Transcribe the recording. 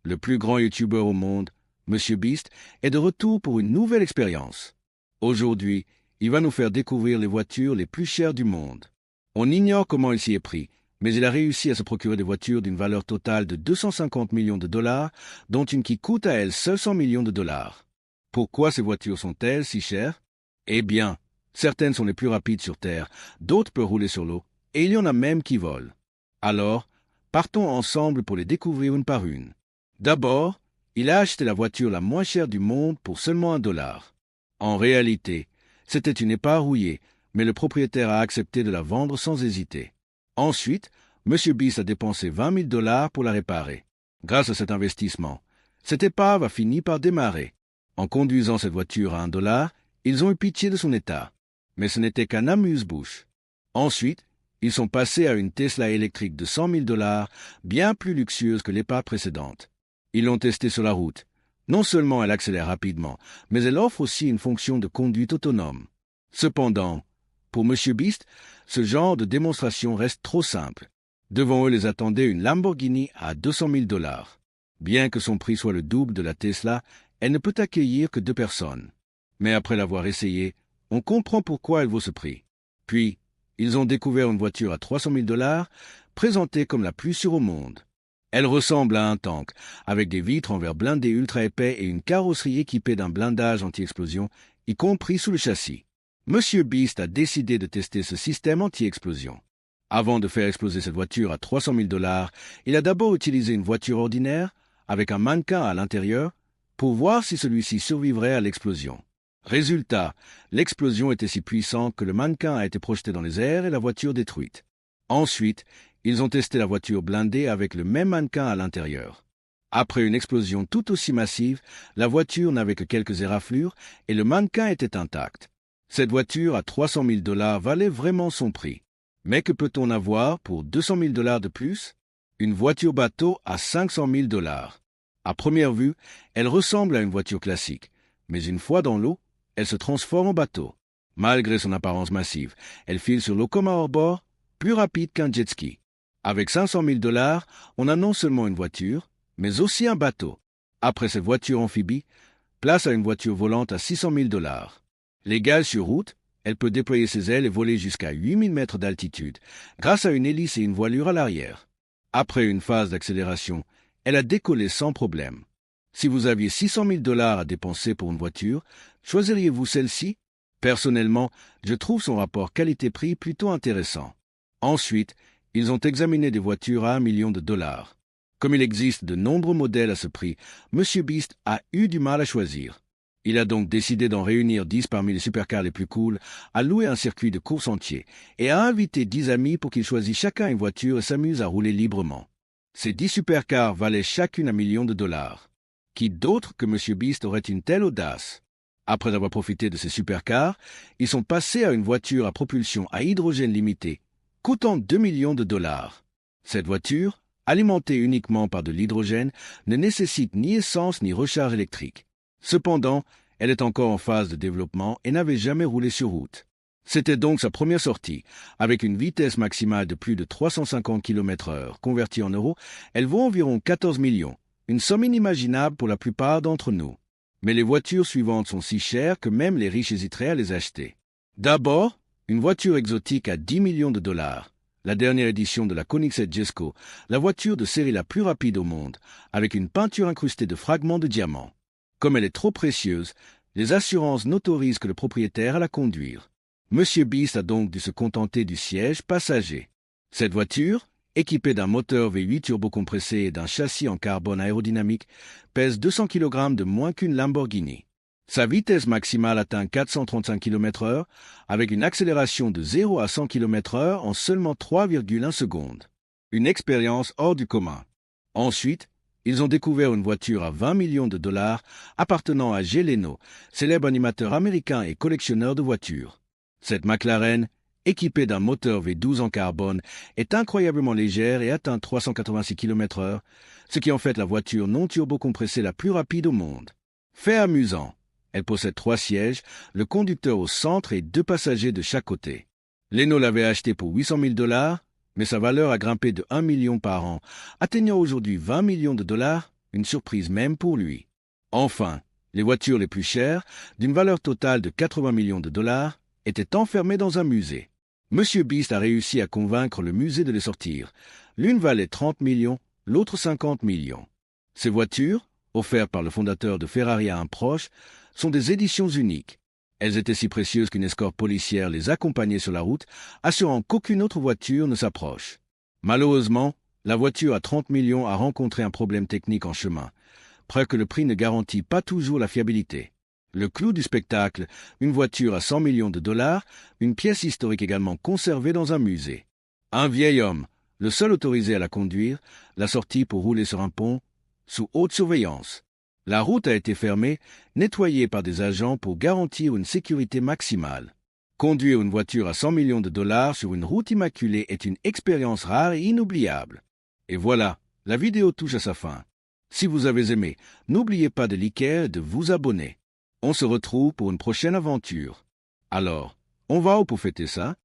Le plus grand YouTuber au monde, MrBeast, est de retour pour une nouvelle expérience. Aujourd'hui, il va nous faire découvrir les voitures les plus chères du monde. On ignore comment il s'y est pris, mais il a réussi à se procurer des voitures d'une valeur totale de 250 millions de dollars, dont une qui coûte à elle seule 100 millions de dollars. Pourquoi ces voitures sont-elles si chères? Eh bien, certaines sont les plus rapides sur Terre, d'autres peuvent rouler sur l'eau, et il y en a même qui volent. Alors, partons ensemble pour les découvrir une par une. D'abord, il a acheté la voiture la moins chère du monde pour seulement $1. En réalité, c'était une épave rouillée, mais le propriétaire a accepté de la vendre sans hésiter. Ensuite, MrBeast a dépensé $20 000 pour la réparer. Grâce à cet investissement, cette épave a fini par démarrer. En conduisant cette voiture à $1, ils ont eu pitié de son état. Mais ce n'était qu'un amuse-bouche. Ensuite, ils sont passés à une Tesla électrique de $100 000, bien plus luxueuse que l'épave précédente. Ils l'ont testée sur la route. Non seulement elle accélère rapidement, mais elle offre aussi une fonction de conduite autonome. Cependant, pour MrBeast, ce genre de démonstration reste trop simple. Devant eux les attendait une Lamborghini à $200 000. Bien que son prix soit le double de la Tesla, elle ne peut accueillir que 2 personnes. Mais après l'avoir essayée, on comprend pourquoi elle vaut ce prix. Puis, ils ont découvert une voiture à $300 000, présentée comme la plus sûre au monde. Elle ressemble à un tank, avec des vitres en verre blindé ultra épais et une carrosserie équipée d'un blindage anti-explosion, y compris sous le châssis. MrBeast a décidé de tester ce système anti-explosion. Avant de faire exploser cette voiture à $300 000, il a d'abord utilisé une voiture ordinaire, avec un mannequin à l'intérieur, pour voir si celui-ci survivrait à l'explosion. Résultat, l'explosion était si puissante que le mannequin a été projeté dans les airs et la voiture détruite. Ensuite, ils ont testé la voiture blindée avec le même mannequin à l'intérieur. Après une explosion tout aussi massive, la voiture n'avait que quelques éraflures et le mannequin était intact. Cette voiture à $300 000 valait vraiment son prix. Mais que peut-on avoir pour $200 000 de plus? Une voiture bateau à $500 000. À première vue, elle ressemble à une voiture classique, mais une fois dans l'eau, elle se transforme en bateau. Malgré son apparence massive, elle file sur l'eau comme un hors-bord, plus rapide qu'un jet ski. Avec $500 000, on a non seulement une voiture, mais aussi un bateau. Après cette voiture amphibie, place à une voiture volante à $600 000. Légale sur route, elle peut déployer ses ailes et voler jusqu'à 8000 mètres d'altitude, grâce à une hélice et une voilure à l'arrière. Après une phase d'accélération, elle a décollé sans problème. Si vous aviez $600 000 à dépenser pour une voiture, choisiriez-vous celle-ci? Personnellement, je trouve son rapport qualité-prix plutôt intéressant. Ensuite, ils ont examiné des voitures à $1 million. Comme il existe de nombreux modèles à ce prix, MrBeast a eu du mal à choisir. Il a donc décidé d'en réunir 10 parmi les supercars les plus cools, à louer un circuit de course entier et à inviter 10 amis pour qu'ils choisissent chacun une voiture et s'amusent à rouler librement. Ces 10 supercars valaient chacune $1 million. Qui d'autre que MrBeast aurait une telle audace? Après avoir profité de ces supercars, ils sont passés à une voiture à propulsion à hydrogène limité, coûtant $2 millions. Cette voiture, alimentée uniquement par de l'hydrogène, ne nécessite ni essence ni recharge électrique. Cependant, elle est encore en phase de développement et n'avait jamais roulé sur route. C'était donc sa première sortie. Avec une vitesse maximale de plus de 350 km/h, convertie en euros, elle vaut environ 14 millions, une somme inimaginable pour la plupart d'entre nous. Mais les voitures suivantes sont si chères que même les riches hésiteraient à les acheter. D'abord, une voiture exotique à $10 millions. La dernière édition de la Koenigsegg Jesko, la voiture de série la plus rapide au monde, avec une peinture incrustée de fragments de diamants. Comme elle est trop précieuse, les assurances n'autorisent que le propriétaire à la conduire. MrBeast a donc dû se contenter du siège passager. Cette voiture, équipée d'un moteur V8 turbocompressé et d'un châssis en carbone aérodynamique, pèse 200 kg de moins qu'une Lamborghini. Sa vitesse maximale atteint 435 km/h, avec une accélération de 0 à 100 km/h en seulement 3,1 secondes. Une expérience hors du commun. Ensuite, ils ont découvert une voiture à $20 millions appartenant à Jay Leno, célèbre animateur américain et collectionneur de voitures. Cette McLaren, équipée d'un moteur V12 en carbone, est incroyablement légère et atteint 386 km/h, ce qui en fait la voiture non turbocompressée la plus rapide au monde. Fait amusant, elle possède 3 sièges, le conducteur au centre et 2 passagers de chaque côté. Leno l'avait achetée pour $800 000, mais sa valeur a grimpé de $1 million par an, atteignant aujourd'hui $20 millions, une surprise même pour lui. Enfin, les voitures les plus chères, d'une valeur totale de 80 millions de dollars, étaient enfermées dans un musée. Monsieur Beast a réussi à convaincre le musée de les sortir. L'une valait 30 millions, l'autre 50 millions. Ces voitures, offertes par le fondateur de Ferrari à un proche, sont des éditions uniques. Elles étaient si précieuses qu'une escorte policière les accompagnait sur la route, assurant qu'aucune autre voiture ne s'approche. Malheureusement, la voiture à 30 millions a rencontré un problème technique en chemin, preuve que le prix ne garantit pas toujours la fiabilité. Le clou du spectacle, une voiture à 100 millions de dollars, une pièce historique également conservée dans un musée. Un vieil homme, le seul autorisé à la conduire, l'a sortie pour rouler sur un pont, sous haute surveillance. La route a été fermée, nettoyée par des agents pour garantir une sécurité maximale. Conduire une voiture à 100 millions de dollars sur une route immaculée est une expérience rare et inoubliable. Et voilà, la vidéo touche à sa fin. Si vous avez aimé, n'oubliez pas de liker et de vous abonner. On se retrouve pour une prochaine aventure. Alors, on va où pour fêter ça?